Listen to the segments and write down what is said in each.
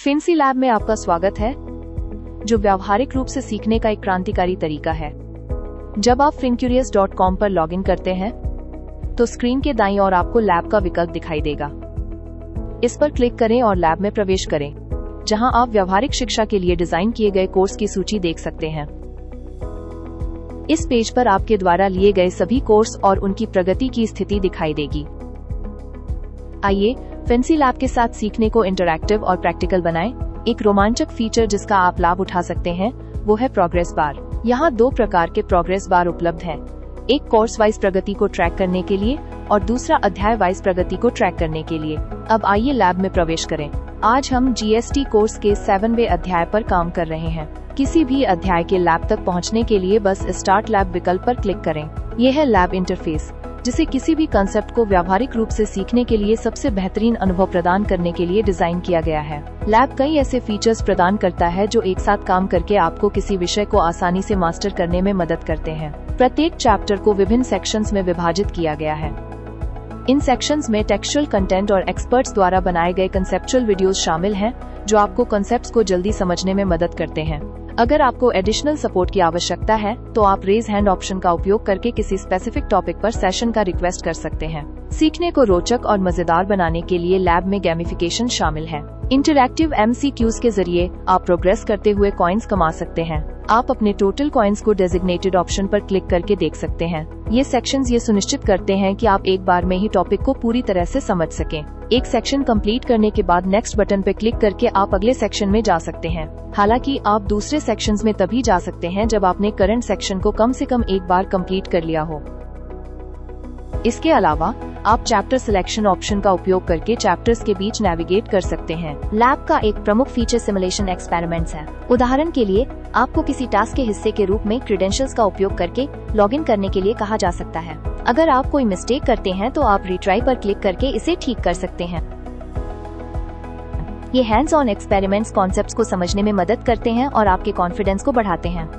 फिंसी lab में आपका स्वागत है, जो व्यावहारिक रूप से सीखने का एक क्रांतिकारी तरीका है। जब आप fincurious.com पर लॉगिन करते हैं, तो स्क्रीन के दाईं ओर आपको लैब का विकल्प दिखाई देगा। इस पर क्लिक करें और लैब में प्रवेश करें, जहां आप व्यावहारिक शिक्षा के लिए डिजाइन किए गए कोर्स की सूची देख सकते हैं। इस पेज पर आपके द्वारा लिए गए सभी कोर्स और उनकी प्रगति की स्थिति दिखाई देगी। आइए फिंसी लैब के साथ सीखने को इंटरैक्टिव और प्रैक्टिकल बनाएं। एक रोमांचक फीचर जिसका आप लाभ उठा सकते हैं वो है प्रोग्रेस बार। यहाँ 2 प्रकार के प्रोग्रेस बार उपलब्ध हैं, एक कोर्स वाइज प्रगति को ट्रैक करने के लिए और दूसरा अध्याय वाइज प्रगति को ट्रैक करने के लिए। अब आइए लैब में प्रवेश करें। आज हम GST कोर्स के 7वें अध्याय पर काम कर रहे हैं। किसी भी अध्याय के लैब तक पहुंचने के लिए बस स्टार्ट लैब विकल्प पर क्लिक करें। यह है लैब इंटरफेस, जिसे किसी भी कंसेप्ट को व्यावहारिक रूप से सीखने के लिए सबसे बेहतरीन अनुभव प्रदान करने के लिए डिजाइन किया गया है। लैब कई ऐसे फीचर्स प्रदान करता है जो एक साथ काम करके आपको किसी विषय को आसानी से मास्टर करने में मदद करते हैं। प्रत्येक चैप्टर को विभिन्न सेक्शंस में विभाजित किया गया है। इन सेक्शंस में टेक्सचुअल कंटेंट और एक्सपर्ट्स द्वारा बनाए गए कंसेप्चुअल वीडियोस शामिल हैं, जो आपको कंसेप्ट्स को जल्दी समझने में मदद करते हैं। अगर आपको एडिशनल सपोर्ट की आवश्यकता है, तो आप रेज हैंड ऑप्शन का उपयोग करके किसी स्पेसिफिक टॉपिक पर सेशन का रिक्वेस्ट कर सकते हैं। सीखने को रोचक और मजेदार बनाने के लिए लैब में गेमिफिकेशन शामिल है। इंटरैक्टिव MCQs के जरिए आप प्रोग्रेस करते हुए कॉइन्स कमा सकते हैं। आप अपने टोटल कॉइन्स को डेजिग्नेटेड ऑप्शन पर क्लिक करके देख सकते हैं। ये सेक्शंस ये सुनिश्चित करते हैं कि आप एक बार में ही टॉपिक को पूरी तरह से समझ सकें। एक सेक्शन कंप्लीट करने के बाद नेक्स्ट बटन पर क्लिक करके आप अगले सेक्शन में जा सकते हैं। हालांकि आप दूसरे सेक्शंस में तभी जा सकते हैं जब आपने करंट सेक्शन को कम से कम एक बार कंप्लीट कर लिया हो। इसके अलावा आप चैप्टर सिलेक्शन ऑप्शन का उपयोग करके चैप्टर्स के बीच नेविगेट कर सकते हैं। लैब का एक प्रमुख फीचर सिमुलेशन एक्सपेरिमेंट्स है। उदाहरण के लिए आपको किसी टास्क के हिस्से के रूप में क्रेडेंशियल्स का उपयोग करके लॉगिन करने के लिए कहा जा सकता है। अगर आप कोई मिस्टेक करते हैं तो आप रिट्राई पर क्लिक करके इसे ठीक कर सकते हैं। ये हैंड्स ऑन एक्सपेरिमेंट्स कॉन्सेप्ट्स को समझने में मदद करते हैं और आपके कॉन्फिडेंस को बढ़ाते हैं।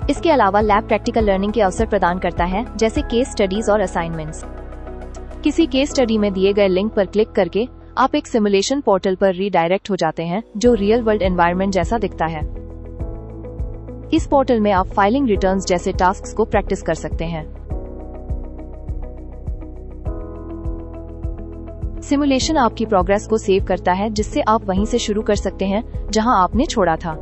इसके अलावा लैब प्रैक्टिकल लर्निंग के अवसर प्रदान करता है, जैसे केस स्टडीज और असाइनमेंट्स। किसी केस स्टडी में दिए गए लिंक पर क्लिक करके आप एक सिमुलेशन पोर्टल पर रीडायरेक्ट हो जाते हैं, जो रियल वर्ल्ड एनवायरनमेंट जैसा दिखता है। इस पोर्टल में आप फाइलिंग रिटर्न्स जैसे टास्क्स को प्रैक्टिस कर सकते हैं। सिमुलेशन आपकी प्रोग्रेस को सेव करता है, जिससे आप वहीं से शुरू कर सकते हैं जहां आपने छोड़ा था।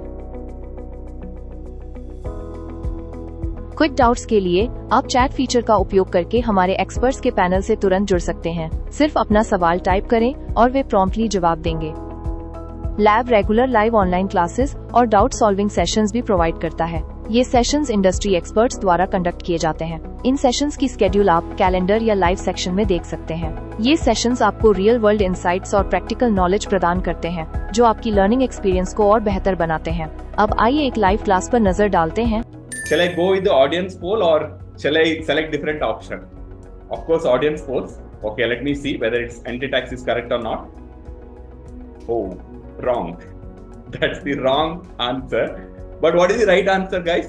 क्विक डाउट्स के लिए आप चैट फीचर का उपयोग करके हमारे एक्सपर्ट्स के पैनल से तुरंत जुड़ सकते हैं। सिर्फ अपना सवाल टाइप करें और वे प्रॉम्प्टली जवाब देंगे। Lab regular live online classes और डाउट सॉल्विंग सेशंस भी प्रोवाइड करता है। ये सेशंस इंडस्ट्री एक्सपर्ट्स द्वारा कंडक्ट किए जाते हैं। इन सेशंस की स्केड्यूल आप कैलेंडर या लाइव सेक्शन में देख सकते हैं। ये सेशंस आपको रियल वर्ल्ड इंसाइट्स और प्रैक्टिकल नॉलेज प्रदान करते हैं, जो आपकी लर्निंग एक्सपीरियंस को और बेहतर बनाते हैं। अब आइए एक लाइव क्लास पर नजर डालते हैं। Shall I go with the audience poll or shall I select different option? Of course, audience polls. Okay, let me see whether its entry tax is correct or not. Oh, wrong. That's the wrong answer. But what is the right answer, guys?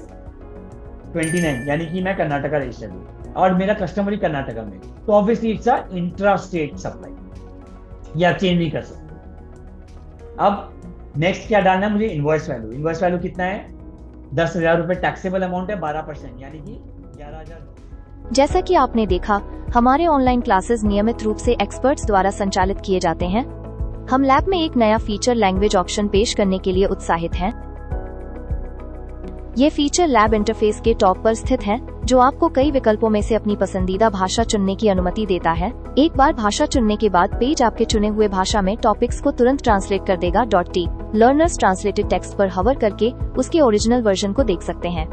29, यानी कि मैं Karnataka registered हूँ और मेरा customer ही कर्नाटका में, तो obviously it's a intra state supply, या change भी कर सकते हैं। अब नेक्स्ट क्या डालना है मुझे? Invoice value. इनवॉइस वैल्यू कितना है? 10,000 रुपए टैक्सेबल अमाउंट है, 12%, यानी कि 11,000। जैसा कि आपने देखा, हमारे ऑनलाइन क्लासेस नियमित रूप से एक्सपर्ट्स द्वारा संचालित किए जाते हैं। हम लैब में एक नया फीचर लैंग्वेज ऑप्शन पेश करने के लिए उत्साहित हैं। ये फीचर लैब इंटरफेस के टॉप पर स्थित है, जो आपको कई विकल्पों में से अपनी पसंदीदा भाषा चुनने की अनुमति देता है। एक बार भाषा चुनने के बाद पेज आपके चुने हुए भाषा में टॉपिक्स को तुरंत ट्रांसलेट कर देगा। .t लर्नर्स ट्रांसलेटेड टेक्स्ट पर हवर करके उसके ओरिजिनल वर्जन को देख सकते हैं।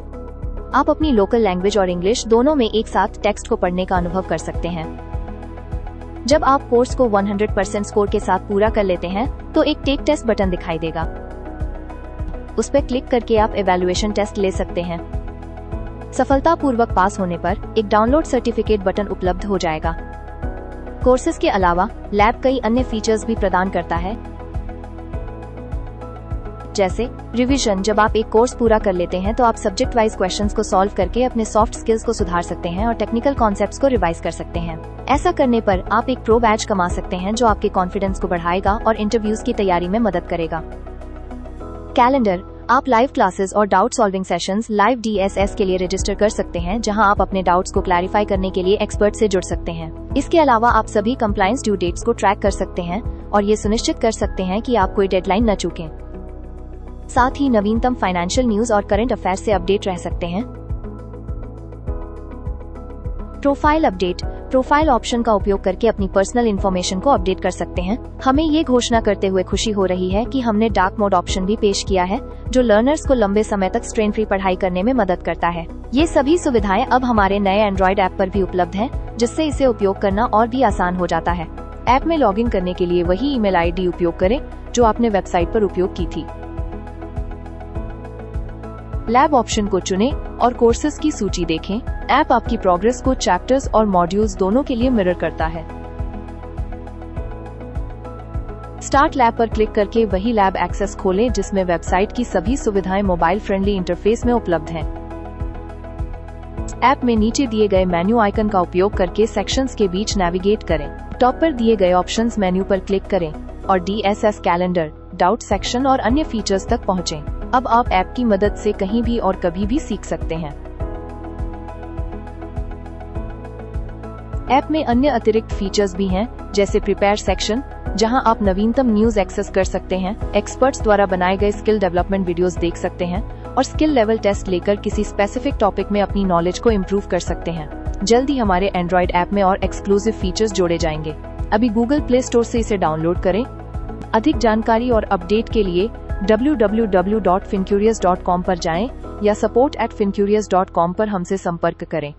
आप अपनी लोकल लैंग्वेज और इंग्लिश दोनों में एक साथ टेक्स्ट को पढ़ने का अनुभव कर सकते हैं। जब आप कोर्स को 100% स्कोर के साथ पूरा कर लेते हैं, तो एक टेक टेस्ट बटन दिखाई देगा। उस पर क्लिक करके आप इवैल्यूएशन टेस्ट ले सकते हैं। सफलतापूर्वक पास होने पर एक डाउनलोड सर्टिफिकेट बटन उपलब्ध हो जाएगा। कोर्सेज के अलावा लैब कई अन्य फीचर्स भी प्रदान करता है। जैसे रिवीजन। जब आप एक कोर्स पूरा कर लेते हैं तो आप सब्जेक्ट वाइज क्वेश्चंस को सॉल्व करके अपने सॉफ्ट स्किल्स को सुधार सकते हैं और टेक्निकल कॉन्सेप्ट्स को रिवाइज कर सकते हैं। ऐसा करने पर आप एक प्रो बैच कमा सकते हैं जो आपके कॉन्फिडेंस को बढ़ाएगा और इंटरव्यूज की तैयारी में मदद करेगा। कैलेंडर, आप लाइव क्लासेस और doubt solving sessions live DSS के लिए रजिस्टर कर सकते हैं, जहां आप अपने डाउट्स को क्लैरिफाई करने के लिए एक्सपर्ट से जुड़ सकते हैं। इसके अलावा आप सभी कंप्लायंस ड्यू डेट्स को ट्रैक कर सकते हैं और ये सुनिश्चित कर सकते हैं कि आप कोई डेडलाइन न चूकें। साथ ही नवीनतम फाइनेंशियल न्यूज और करंट अफेयर्स से अपडेट रह सकते हैं। प्रोफाइल अपडेट, प्रोफाइल ऑप्शन का उपयोग करके अपनी पर्सनल इन्फॉर्मेशन को अपडेट कर सकते हैं। हमें ये घोषणा करते हुए खुशी हो रही है कि हमने डार्क मोड ऑप्शन भी पेश किया है, जो लर्नर्स को लंबे समय तक स्ट्रेन फ्री पढ़ाई करने में मदद करता है। ये सभी सुविधाएं अब हमारे नए एंड्रॉइड ऐप पर भी उपलब्ध हैं, जिससे इसे उपयोग करना और भी आसान हो जाता है। ऐप में लॉगिन करने के लिए वही ईमेल आईडी उपयोग करें जो आपने वेबसाइट पर उपयोग की थी। लैब ऑप्शन को चुनें और कोर्सेज की सूची देखें। ऐप आपकी प्रोग्रेस को चैप्टर्स और मॉड्यूल्स दोनों के लिए मिरर करता है। स्टार्ट लैब पर क्लिक करके वही लैब एक्सेस खोलें जिसमें वेबसाइट की सभी सुविधाएं मोबाइल फ्रेंडली इंटरफेस में उपलब्ध हैं। ऐप में नीचे दिए गए मेन्यू आइकन का उपयोग करके सेक्शंस के बीच नेविगेट करें। टॉप पर दिए गए ऑप्शंस मेन्यू पर क्लिक करें और DSS कैलेंडर, डाउट सेक्शन और अन्य फीचर्स तक पहुंचें। अब आप ऐप की मदद से कहीं भी और कभी भी सीख सकते हैं। ऐप में अन्य अतिरिक्त फीचर्स भी हैं, जैसे प्रिपेयर सेक्शन, जहां आप नवीनतम न्यूज एक्सेस कर सकते हैं, एक्सपर्ट्स द्वारा बनाए गए स्किल डेवलपमेंट वीडियोस देख सकते हैं और स्किल लेवल टेस्ट लेकर किसी स्पेसिफिक टॉपिक में अपनी नॉलेज को इम्प्रूव कर सकते हैं। जल्द ही हमारे एंड्रॉइड ऐप में और एक्सक्लूसिव फीचर्स जोड़े जाएंगे। अभी गूगल प्ले स्टोर से इसे डाउनलोड करें। अधिक जानकारी और अपडेट के लिए www.fincurious.com पर जाएं या support@fincurious.com पर हमसे संपर्क करें।